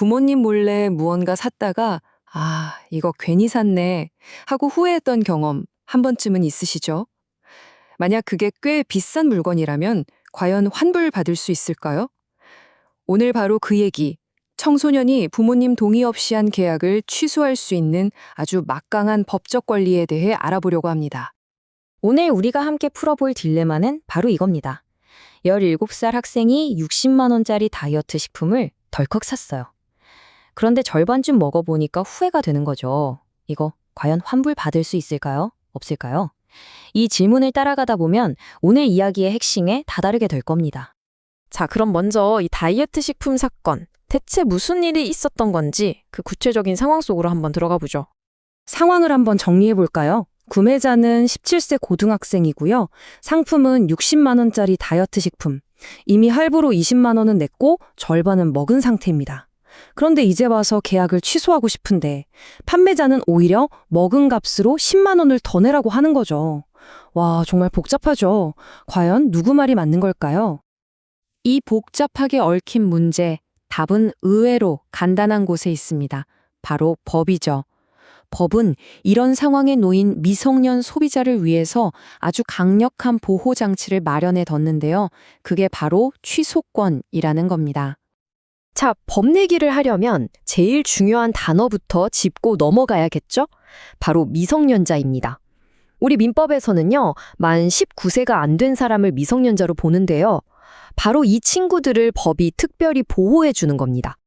부모님 몰래 무언가 샀다가 이거 괜히 샀네 하고 후회했던 경험 한 번쯤은 있으시죠? 만약 그게 꽤 비싼 물건이라면 과연 환불받을 수 있을까요? 오늘 바로 그 얘기, 청소년이 부모님 동의 없이 한 계약을 취소할 수 있는 아주 막강한 법적 권리에 대해 알아보려고 합니다. 오늘 우리가 함께 풀어볼 딜레마는 바로 이겁니다. 17살 학생이 60만 원짜리 다이어트 식품을 덜컥 샀어요. 그런데 절반쯤 먹어보니까 후회가 되는 거죠. 이거 과연 환불 받을 수 있을까요? 없을까요? 이 질문을 따라가다 보면 오늘 이야기의 핵심에 다다르게 될 겁니다. 자, 그럼 먼저 이 다이어트 식품 사건, 대체 무슨 일이 있었던 건지 그 구체적인 상황 속으로 한번 들어가 보죠. 상황을 한번 정리해 볼까요? 구매자는 17세 고등학생이고요. 상품은 60만 원짜리 다이어트 식품. 이미 할부로 20만 원은 냈고 절반은 먹은 상태입니다. 그런데 이제 와서 계약을 취소하고 싶은데 판매자는 오히려 먹은 값으로 10만 원을 더 내라고 하는 거죠. 와, 정말 복잡하죠. 과연 누구 말이 맞는 걸까요? 이 복잡하게 얽힌 문제, 답은 의외로 간단한 곳에 있습니다. 바로 법이죠. 법은 이런 상황에 놓인 미성년 소비자를 위해서 아주 강력한 보호 장치를 마련해 뒀는데요. 그게 바로 취소권이라는 겁니다. 자, 법 얘기를 하려면 제일 중요한 단어부터 짚고 넘어가야겠죠? 바로 미성년자입니다. 우리 민법에서는요, 만 19세가 안 된 사람을 미성년자로 보는데요. 바로 이 친구들을 법이 특별히 보호해 주는 겁니다.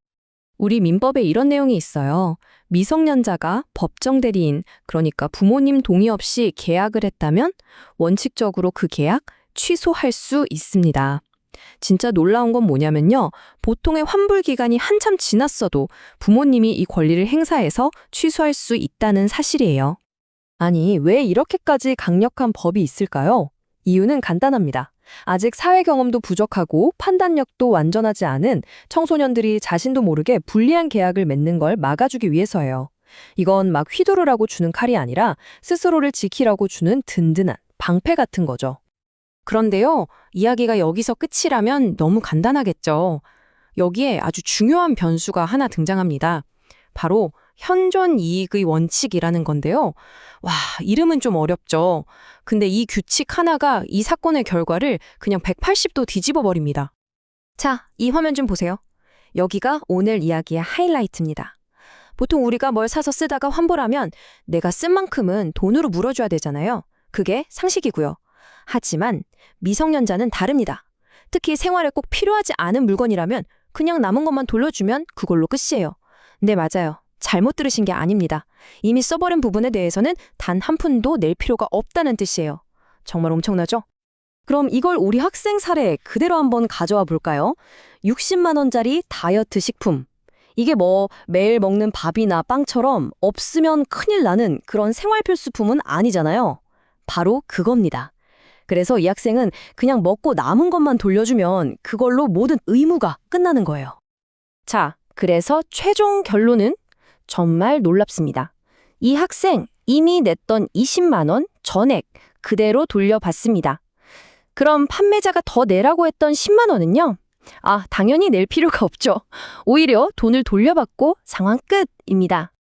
우리 민법에 이런 내용이 있어요. 미성년자가 법정 대리인, 그러니까 부모님 동의 없이 계약을 했다면 원칙적으로 그 계약 취소할 수 있습니다. 진짜 놀라운 건 뭐냐면요. 보통의 환불 기간이 한참 지났어도 부모님이 이 권리를 행사해서 취소할 수 있다는 사실이에요. 아니, 왜 이렇게까지 강력한 법이 있을까요? 이유는 간단합니다. 아직 사회 경험도 부족하고 판단력도 완전하지 않은 청소년들이 자신도 모르게 불리한 계약을 맺는 걸 막아주기 위해서예요. 이건 막 휘두르라고 주는 칼이 아니라 스스로를 지키라고 주는 든든한 방패 같은 거죠. 그런데요, 이야기가 여기서 끝이라면 너무 간단하겠죠. 여기에 아주 중요한 변수가 하나 등장합니다. 바로 현존 이익의 원칙이라는 건데요. 와, 이름은 좀 어렵죠. 근데 이 규칙 하나가 이 사건의 결과를 그냥 180도 뒤집어 버립니다. 자, 이 화면 좀 보세요. 여기가 오늘 이야기의 하이라이트입니다. 보통 우리가 뭘 사서 쓰다가 환불하면 내가 쓴 만큼은 돈으로 물어줘야 되잖아요. 그게 상식이고요. 하지만 미성년자는 다릅니다. 특히 생활에 꼭 필요하지 않은 물건이라면 그냥 남은 것만 돌려주면 그걸로 끝이에요. 네, 맞아요. 잘못 들으신 게 아닙니다. 이미 써버린 부분에 대해서는 단 한 푼도 낼 필요가 없다는 뜻이에요. 정말 엄청나죠? 그럼 이걸 우리 학생 사례 그대로 한번 가져와 볼까요? 60만 원짜리 다이어트 식품. 이게 뭐 매일 먹는 밥이나 빵처럼 없으면 큰일 나는 그런 생활 필수품은 아니잖아요. 바로 그겁니다. 그래서 이 학생은 그냥 먹고 남은 것만 돌려주면 그걸로 모든 의무가 끝나는 거예요. 자, 그래서 최종 결론은 정말 놀랍습니다. 이 학생 이미 냈던 20만 원 전액 그대로 돌려받습니다. 그럼 판매자가 더 내라고 했던 10만 원은요? 당연히 낼 필요가 없죠. 오히려 돈을 돌려받고 상황 끝입니다.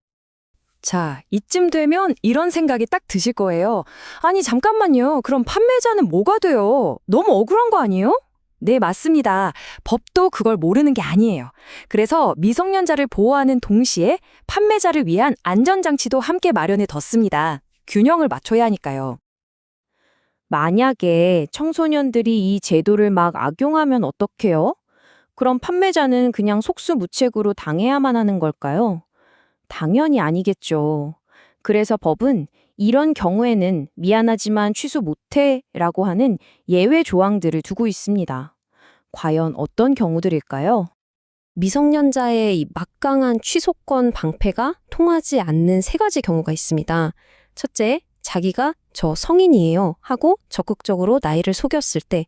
자, 이쯤 되면 이런 생각이 딱 드실 거예요. 아니, 잠깐만요. 그럼 판매자는 뭐가 돼요? 너무 억울한 거 아니에요? 네, 맞습니다. 법도 그걸 모르는 게 아니에요. 그래서 미성년자를 보호하는 동시에 판매자를 위한 안전장치도 함께 마련해 뒀습니다. 균형을 맞춰야 하니까요. 만약에 청소년들이 이 제도를 막 악용하면 어떡해요? 그럼 판매자는 그냥 속수무책으로 당해야만 하는 걸까요? 당연히 아니겠죠. 그래서 법은 이런 경우에는 미안하지만 취소 못해 라고 하는 예외 조항들을 두고 있습니다. 과연 어떤 경우들일까요? 미성년자의 이 막강한 취소권 방패가 통하지 않는 세 가지 경우가 있습니다. 첫째, 자기가 저 성인이에요 하고 적극적으로 나이를 속였을 때.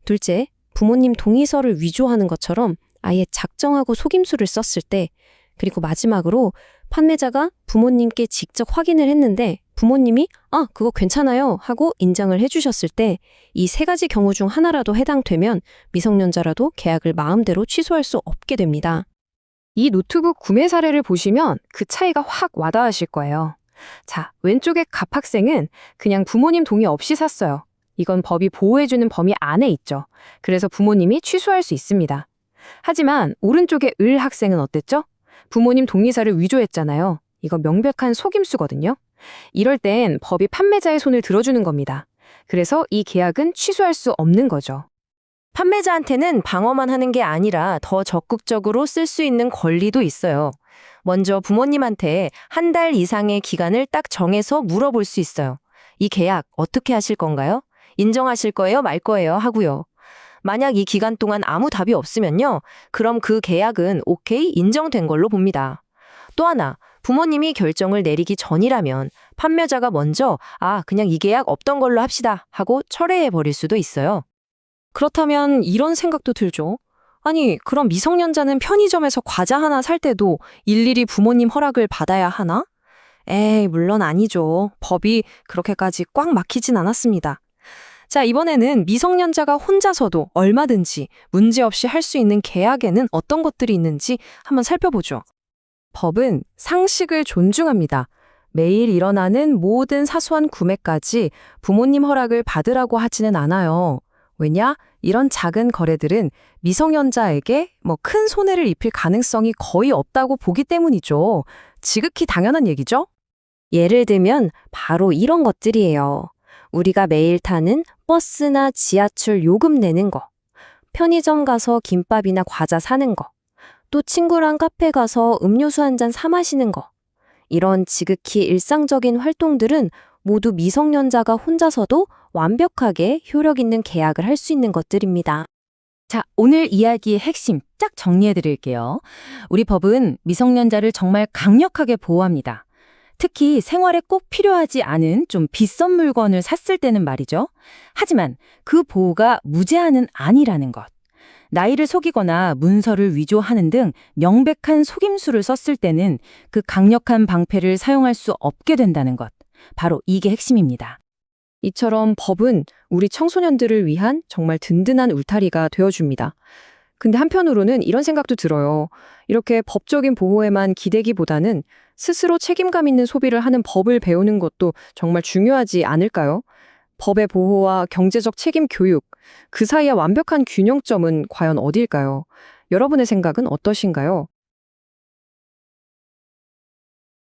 둘째, 부모님 동의서를 위조하는 것처럼 아예 작정하고 속임수를 썼을 때. 그리고 마지막으로 판매자가 부모님께 직접 확인을 했는데 부모님이 그거 괜찮아요 하고 인정을 해주셨을 때 이 세 가지 경우 중 하나라도 해당되면 미성년자라도 계약을 마음대로 취소할 수 없게 됩니다. 이 노트북 구매 사례를 보시면 그 차이가 확 와닿으실 거예요. 자, 왼쪽의 갑 학생은 그냥 부모님 동의 없이 샀어요. 이건 법이 보호해주는 범위 안에 있죠. 그래서 부모님이 취소할 수 있습니다. 하지만 오른쪽의 을 학생은 어땠죠? 부모님 동의사를 위조했잖아요. 이거 명백한 속임수거든요. 이럴 땐 법이 판매자의 손을 들어주는 겁니다. 그래서 이 계약은 취소할 수 없는 거죠. 판매자한테는 방어만 하는 게 아니라 더 적극적으로 쓸 수 있는 권리도 있어요. 먼저 부모님한테 한 달 이상의 기간을 딱 정해서 물어볼 수 있어요. 이 계약 어떻게 하실 건가요? 인정하실 거예요? 말 거예요? 하고요. 만약 이 기간 동안 아무 답이 없으면요. 그럼 그 계약은 오케이 인정된 걸로 봅니다. 또 하나, 부모님이 결정을 내리기 전이라면 판매자가 먼저 그냥 이 계약 없던 걸로 합시다 하고 철회해 버릴 수도 있어요. 그렇다면 이런 생각도 들죠. 아니, 그럼 미성년자는 편의점에서 과자 하나 살 때도 일일이 부모님 허락을 받아야 하나? 에이, 물론 아니죠. 법이 그렇게까지 꽉 막히진 않았습니다. 자, 이번에는 미성년자가 혼자서도 얼마든지 문제없이 할 수 있는 계약에는 어떤 것들이 있는지 한번 살펴보죠. 법은 상식을 존중합니다. 매일 일어나는 모든 사소한 구매까지 부모님 허락을 받으라고 하지는 않아요. 왜냐? 이런 작은 거래들은 미성년자에게 큰 손해를 입힐 가능성이 거의 없다고 보기 때문이죠. 지극히 당연한 얘기죠? 예를 들면 바로 이런 것들이에요. 우리가 매일 타는 버스나 지하철 요금 내는 거, 편의점 가서 김밥이나 과자 사는 거, 또 친구랑 카페 가서 음료수 한 잔 사 마시는 거. 이런 지극히 일상적인 활동들은 모두 미성년자가 혼자서도 완벽하게 효력 있는 계약을 할 수 있는 것들입니다. 자, 오늘 이야기의 핵심 쫙 정리해 드릴게요. 우리 법은 미성년자를 정말 강력하게 보호합니다. 특히 생활에 꼭 필요하지 않은 좀 비싼 물건을 샀을 때는 말이죠. 하지만 그 보호가 무제한은 아니라는 것. 나이를 속이거나 문서를 위조하는 등 명백한 속임수를 썼을 때는 그 강력한 방패를 사용할 수 없게 된다는 것. 바로 이게 핵심입니다. 이처럼 법은 우리 청소년들을 위한 정말 든든한 울타리가 되어줍니다. 근데 한편으로는 이런 생각도 들어요. 이렇게 법적인 보호에만 기대기보다는 스스로 책임감 있는 소비를 하는 법을 배우는 것도 정말 중요하지 않을까요? 법의 보호와 경제적 책임 교육, 그 사이의 완벽한 균형점은 과연 어딜까요? 여러분의 생각은 어떠신가요?